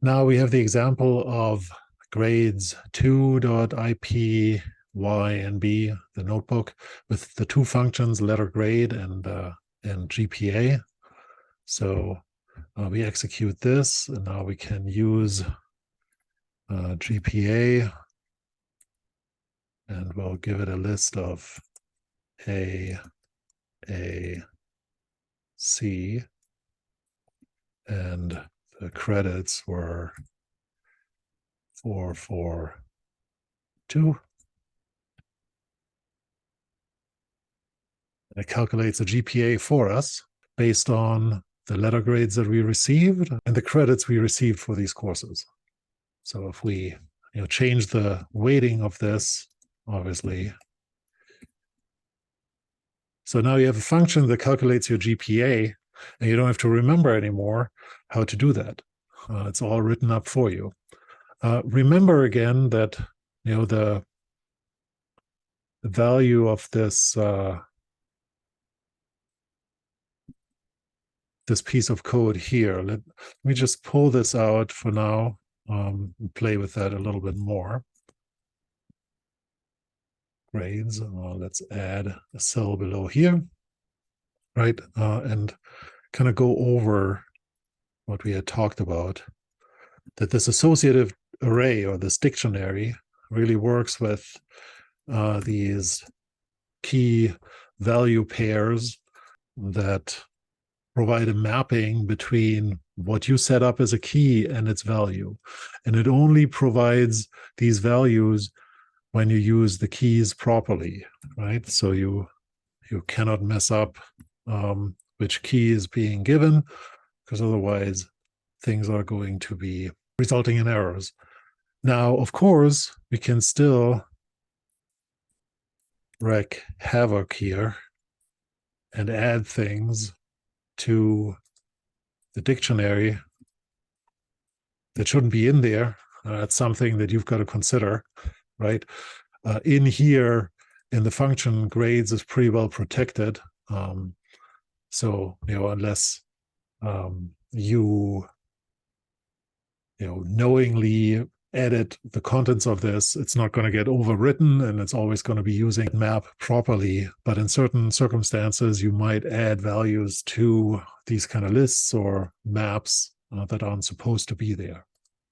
Now we have the example of grades 2.ip, y, and b, the notebook, with the two functions, letter grade and GPA. So we execute this, and now we can use GPA, and we'll give it a list of A, C, and the credits were 4, 4, 2. And it calculates a GPA for us based on the letter grades that we received and the credits we received for these courses. So if we change the weighting of this, obviously. So now you have a function that calculates your GPA, and you don't have to remember anymore how to do that. It's all written up for you. Remember again that the value of this this piece of code here. Let me just pull this out for now, play with that a little bit more. Grades, let's add a cell below here, right? And kind of go over what we had talked about, that this associative array or this dictionary really works with these key value pairs that provide a mapping between what you set up as a key and its value. And it only provides these values when you use the keys properly, right? So you cannot mess up which key is being given, because otherwise things are going to be resulting in errors. Now, of course, we can still wreak havoc here and add things to the dictionary that shouldn't be in there. That's something that you've got to consider, right? In here, in the function, grades is pretty well protected. So, unless you knowingly edit the contents of this, it's not going to get overwritten, and it's always going to be using map properly. But in certain circumstances, you might add values to these kind of lists or maps that aren't supposed to be there.